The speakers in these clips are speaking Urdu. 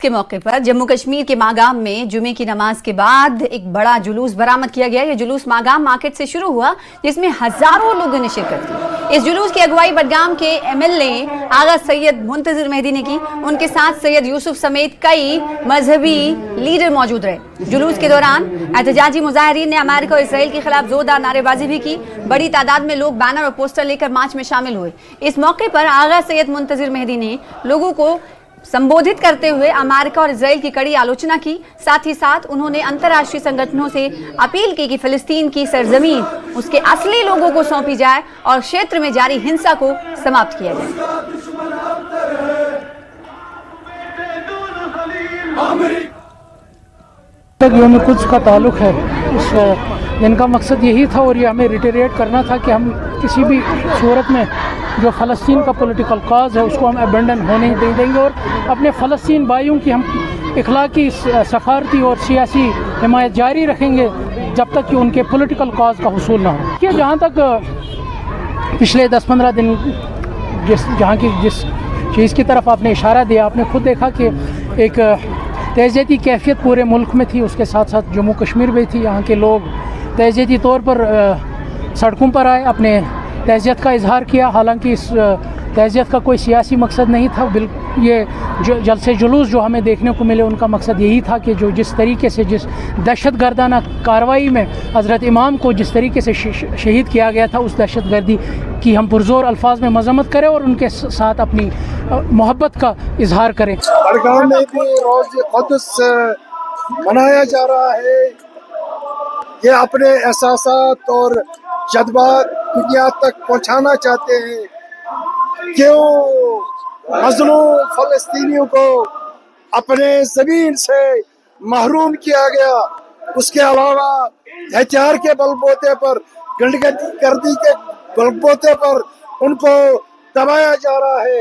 کے موقع پر جموں کشمیر کے ماگام میں جمعے کی نماز کے بعد ایک بڑا جلوس برآمد کیا گیا۔ یہ جلوس ماگام مارکیٹ سے شروع ہوا جس میں ہزاروں لوگوں نے شرکت کی۔ اس جلوس کی اگوائی بڈگام کے ایم ایل اے آغا سید منتظر مہدی نے کی۔ ان کے ساتھ سید یوسف سمیت کئی مذہبی لیڈر موجود رہے۔ جلوس کے دوران احتجاجی مظاہرین نے امریکہ اور اسرائیل کے خلاف زوردار نعرے بازی بھی کی۔ بڑی تعداد میں لوگ بینر اور پوسٹر لے کر مارچ میں شامل ہوئے۔ اس موقع پر آغا سید منتظر مہدی نے لوگوں کو سمبودھت کرتے ہوئے امریکہ اور اسرائیل کی کڑی آلوچنا کی۔ ساتھ ہی ساتھ انہوں نے انترراشٹری سنگٹھنوں سے اپیل کی کہ فلسطین کی سرزمین اس کے اصلی لوگوں کو سونپی جائے اور شیتر میں جاری ہنسا کو سماپت کیا جائے۔ یوم قدس کا تعلق ہے، اس دن کا مقصد یہی تھا اور یہ ہمیں ریٹریٹ کرنا تھا کہ ہم کسی بھی صورت میں جو فلسطین کا پولیٹیکل کاز ہے اس کو ہم ابینڈن ہونے نہیں دیں گے اور اپنے فلسطین بھائیوں کی ہم اخلاقی، سفارتی اور سیاسی حمایت جاری رکھیں گے جب تک کہ ان کے پولیٹیکل کاز کا حصول نہ ہو۔ کہ جہاں تک پچھلے 10-15 دن جس چیز کی طرف آپ نے اشارہ دیا، آپ نے خود دیکھا کہ ایک تہذیتی کیفیت پورے ملک میں تھی، اس کے ساتھ ساتھ جموں کشمیر میں تھی۔ یہاں کے لوگ تہذیتی طور پر سڑکوں پر آئے، اپنے تہذیت کا اظہار کیا، حالانکہ اس تہذیت کا کوئی سیاسی مقصد نہیں تھا۔ یہ جلسے جلوس جو ہمیں دیکھنے کو ملے ان کا مقصد یہی تھا کہ جس طریقے سے جس دہشت گردانہ کارروائی میں حضرت امام کو جس طریقے سے شہید کیا گیا تھا، اس دہشت گردی کی ہم پرزور الفاظ میں مذمت کریں اور ان کے ساتھ اپنی محبت کا اظہار کریں۔ بڈگام میں بھی روز قدس منایا جا رہا ہے۔ یہ اپنے احساسات اور جذبات دنیا تک پہنچانا چاہتے ہیں۔ کیوں مظلوم فلسطینیوں کو اپنے زمین سے محروم کیا گیا، اس کے علاوہ ہتھیار کے بل بوتے پر، گنڈ گردی کے بل بوتے پر ان کو دبایا جا رہا ہے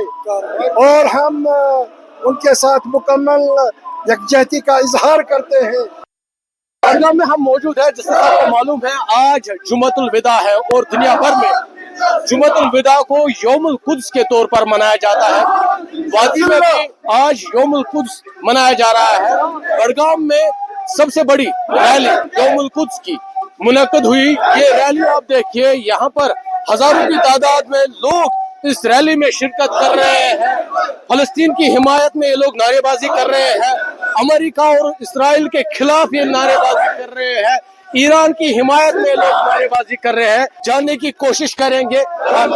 اور ہم ان کے ساتھ مکمل یکجہتی کا اظہار کرتے ہیں۔ بڈگام میں ہم موجود ہیں، جس سے آپ کو معلوم ہے آج جمعۃ الوداع ہے اور دنیا بھر میں جمعۃ الوداع کو یوم القدس کے طور پر منایا جاتا ہے۔ وادی میں بھی آج یوم القدس منایا جا رہا ہے۔ بڈگام میں سب سے بڑی ریلی یوم القدس کی منعقد ہوئی۔ یہ ریلی آپ دیکھیے، یہاں پر ہزاروں کی تعداد میں لوگ اس ریلی میں شرکت کر رہے ہیں۔ فلسطین کی حمایت میں یہ لوگ نعرے بازی کر رہے ہیں، امریکہ اور اسرائیل کے خلاف یہ نعرے بازی کر رہے ہیں، ایران کی حمایت میں لوگ نعرے بازی کر رہے ہیں۔ جاننے کی کوشش کریں گے کیا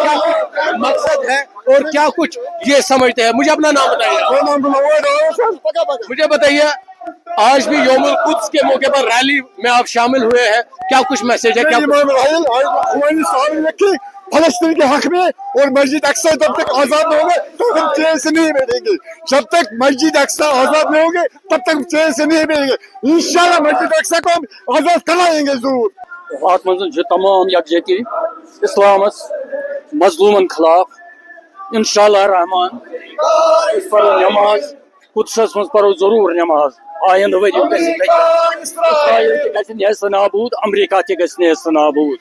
مقصد ہے اور کیا کچھ یہ سمجھتے ہیں۔ مجھے اپنا نام بتائیے۔ مجھے بتائیے، آج بھی یوم القدس کے موقع پر ریلی میں آپ شامل ہوئے ہیں، کیا کچھ میسج ہے؟ فلسطین کے حق میں اور مسجد اقصی جب تک آزاد نہیں ہوں گے تو ہم چین سے نہیں بیٹھیں گے۔ جب تک مسجد اقصی آزاد نہیں ہوں گے تب تک ہم چین سے نہیں بیٹھیں گے۔ انشاءاللہ مسجد اقصی کو ہم آزاد کرائیں گے ضرور۔ ات من تمام یکجہتی اسلامس مظلومن خلاف انشاءاللہ رحمان اس پر نماز قدسس من پرو ضرور نماز۔ آئندہ ؤری اسرائیل تہ گژھِ نیست نابود، امریکہ تہ گژھِ نیست نابود۔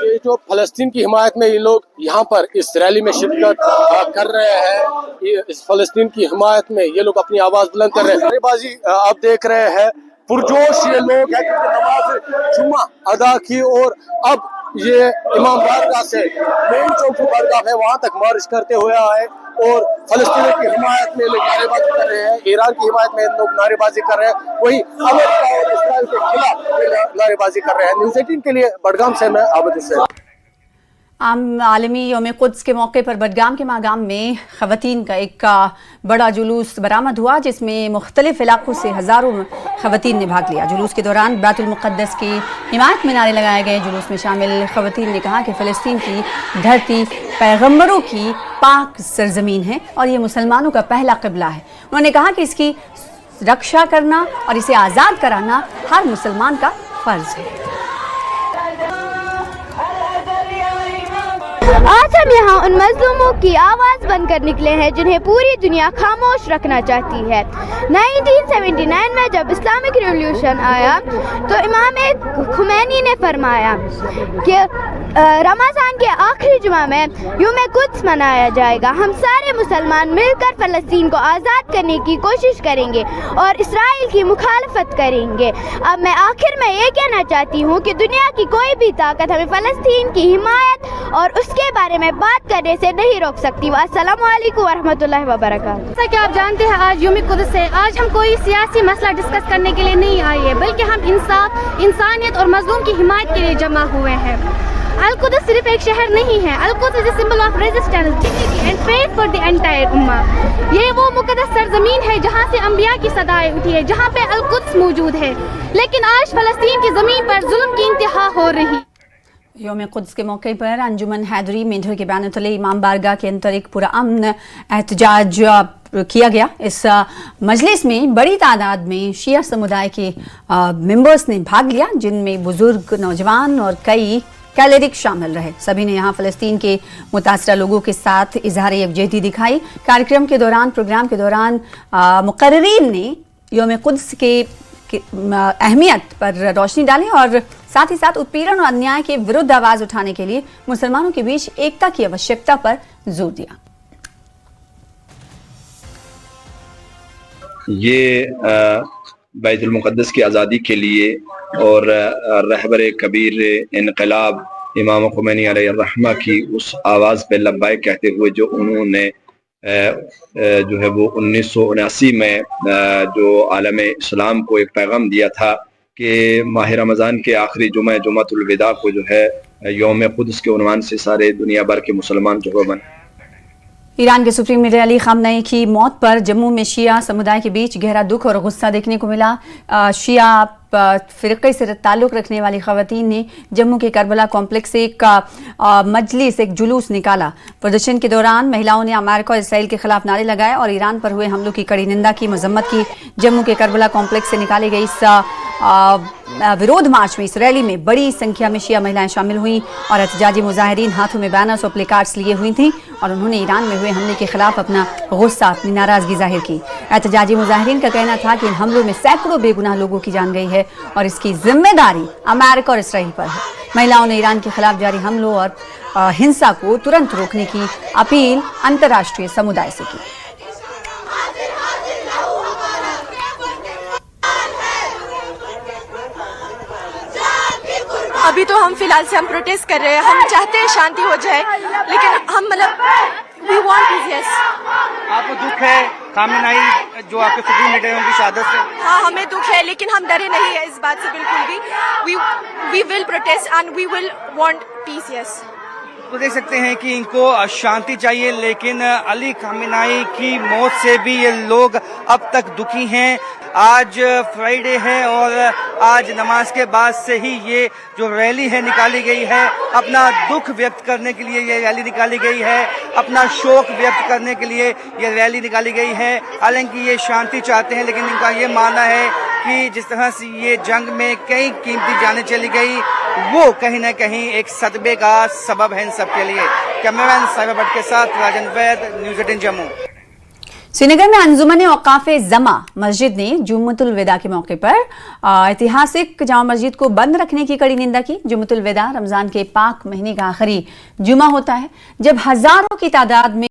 یہ جو فلسطین کی حمایت میں یہ لوگ یہاں پر اس ریلی میں شرکت کر رہے ہیں، اس فلسطین کی حمایت میں یہ لوگ اپنی آواز بلند کر رہے ہیں۔ نعرے بازی آپ دیکھ رہے ہیں، پرجوش یہ لوگ ہیں، نماز جمعہ ادا کی اور اب یہ امام بارگاہ سے مین چوک جو بارگاہ ہے وہاں تک مارچ کرتے ہوئے آئے اور فلسطین کی حمایت میں لوگ نعرے بازی کر رہے ہیں، ایران کی حمایت میں لوگ نعرے بازی کر رہے ہیں، وہی امریکہ اور اسرائیل کے خلاف نعرے بازی کر رہے ہیں۔ نیوز 18 کے لیے بڈگام سے میں عابد حسین۔ عالمی یوم قدس کے موقع پر بڈگام کے ماگام میں خواتین کا ایک بڑا جلوس برآمد ہوا جس میں مختلف علاقوں سے ہزاروں خواتین نے بھاگ لیا۔ جلوس کے دوران بیت المقدس کی حمایت میں نعرے لگائے گئے۔ جلوس میں شامل خواتین نے کہا کہ فلسطین کی دھرتی پیغمبروں کی پاک سرزمین ہے اور یہ مسلمانوں کا پہلا قبلہ ہے۔ انہوں نے کہا کہ اس کی رکشا کرنا اور اسے آزاد کرانا ہر مسلمان کا فرض ہے۔ آج ہم یہاں ان مظلوموں کی آواز بن کر نکلے ہیں جنہیں پوری دنیا خاموش رکھنا چاہتی ہے۔ 1979 میں جب اسلامک ریولیوشن آیا تو امام خمینی نے فرمایا کہ رمضان کے آخری جمعہ میں یوم قدس منایا جائے گا۔ ہم سارے مسلمان مل کر فلسطین کو آزاد کرنے کی کوشش کریں گے اور اسرائیل کی مخالفت کریں گے۔ اب میں آخر میں یہ کہنا چاہتی ہوں کہ دنیا کی کوئی بھی طاقت ہمیں فلسطین کی حمایت اور اس کے بارے میں بات کرنے سے نہیں روک سکتی۔ السلام علیکم ورحمۃ اللہ وبرکاتہ۔ جیسا کہ آپ جانتے ہیں آج یوم قدس ہے۔ آج ہم کوئی سیاسی مسئلہ ڈسکس کرنے کے لیے نہیں آئے ہیں، بلکہ ہم انصاف، انسانیت اور مظلوم کی حمایت کے لیے جمع ہوئے ہیں۔ القدس صرف ایک شہر نہیں ہے، Al Quds is a symbol of resistance, dignity and faith for the entire امہ۔ یہ وہ مقدس سرزمین ہے جہاں سے انبیاء کی صدائیں اٹھی ہے، جہاں پہ القدس موجود ہے، لیکن آج فلسطین کی زمین پر ظلم کی انتہا ہو رہی۔ یوم قدس کے موقع پر انجمن حیدری مینڈھر کے بینر تلے امام بارگاہ کے اندر ایک پرامن احتجاج کیا گیا۔ اس مجلس میں بڑی تعداد میں شیعہ سمودائے کے ممبرز نے بھاگ لیا، جن میں بزرگ، نوجوان اور کئی کیلیرک شامل رہے۔ سبھی نے یہاں فلسطین کے متاثرہ لوگوں کے ساتھ اظہار یکجہتی دکھائی۔ پروگرام کے دوران مقررین نے یوم قدس کے اہمیت پر روشنی ڈالی اور ساتھ ہی ساتھ اتپیڑن اور انیائے کے ورد آواز اٹھانے کے لیے مسلمانوں کے بیچ ایکتا کی آوشکتا پر زور دیا۔ یہ بیت المقدس کی آزادی کے لیے اور رہبر کبیر انقلاب امام خمینی علیہ الرحمہ کی اس آواز پہ لبیک کہتے ہوئے جو انہوں نے جو ہے وہ 1979 میں جو عالم اسلام کو ایک پیغام دیا تھا کہ ماہ رمضان کے آخری جمعہ جمعۃ الوداع کو جو ہے یوم قدس کے عنوان سے سارے دنیا بھر کے مسلمان جو ہے ایران کے سپریم لیڈر علی خامنئی کی موت پر جموں میں شیعہ سمودائے کے بیچ گہرا دکھ اور غصہ دیکھنے کو ملا۔ شیعہ فرقے سے تعلق رکھنے والی خواتین نے جموں کے کربلا کمپلیکس سے ایک مجلس، ایک جلوس نکالا۔ پردرشن کے دوران مہیلاؤں نے امریکہ اور اسرائیل کے خلاف نعرے لگائے اور ایران پر ہوئے حملوں کی کڑی نندا کی، مذمت کی۔ جموں کے کربلا کمپلیکس سے نکالے گئے اس ورودھ مارچ میں اسرائیلی میں بڑی سنکھیا میں شیعہ مہلائیں شامل ہوئیں اور احتجاجی مظاہرین ہاتھوں میں بینرز اور پلے کارڈز لیے ہوئی تھیں اور انہوں نے ایران میں ہوئے حملے کے خلاف اپنا غصہ، اپنی ناراضگی ظاہر کی۔ احتجاجی مظاہرین کا کہنا تھا کہ ان حملوں میں سینکڑوں بے گناہ لوگوں کی جان گئی ہے اور اس کی ذمہ داری امریکہ اور اسرائیل پر ہے۔ مہیلاؤں نے ایران کے خلاف جاری حملوں اور ہنسا کو ترنت روکنے کی اپیل انترراشٹریہ سمودائے سے کی۔ ابھی تو ہم فی الحال سے ہم پروٹیسٹ کر رہے ہیں، ہم چاہتے ہیں شانتی ہو جائے، لیکن ہم وی وانٹ پیس۔ یس، آپ کو دکھ ہے خامنئی جو آپ کے سپریم لیڈر ہیں ان کی شہادت سے؟ ہاں ہمیں دکھ ہے، لیکن ہم ڈرے نہیں ہیں اس بات سے بالکل بھی۔ We will protest and we will want peace. Yes, تو دیکھ سکتے ہیں کہ ان کو شانتی چاہیے، لیکن علی خامنئی کی موت سے بھی یہ لوگ اب تک دکھی ہیں۔ آج فرائیڈے ہے اور آج نماز کے بعد سے ہی یہ جو ریلی ہے نکالی گئی ہے، اپنا دکھ ویکت کرنے کے لیے یہ ریلی نکالی گئی ہے، اپنا شوق ویکت کرنے کے لیے یہ ریلی نکالی گئی ہے۔ حالانکہ یہ شانتی چاہتے ہیں، لیکن ان کا یہ ماننا ہے کہ جس طرح سے یہ جنگ میں کئی قیمتی جانیں چلی گئی، وہ کہیں نہ کہیں ایک صدمے کا سبب ہے ان سب کے لیے۔ کیمرامین صاحب بٹ کے ساتھ راجن وید، نیوز 18 جموں۔ سری نگر میں انجمن اوقاف زما مسجد نے جمعۃ الوداع کے موقع پر ایتہاسک جامع مسجد کو بند رکھنے کی کڑی نندا کی۔ جمعۃ الوداع رمضان کے پاک مہینے کا آخری جمعہ ہوتا ہے جب ہزاروں کی تعداد میں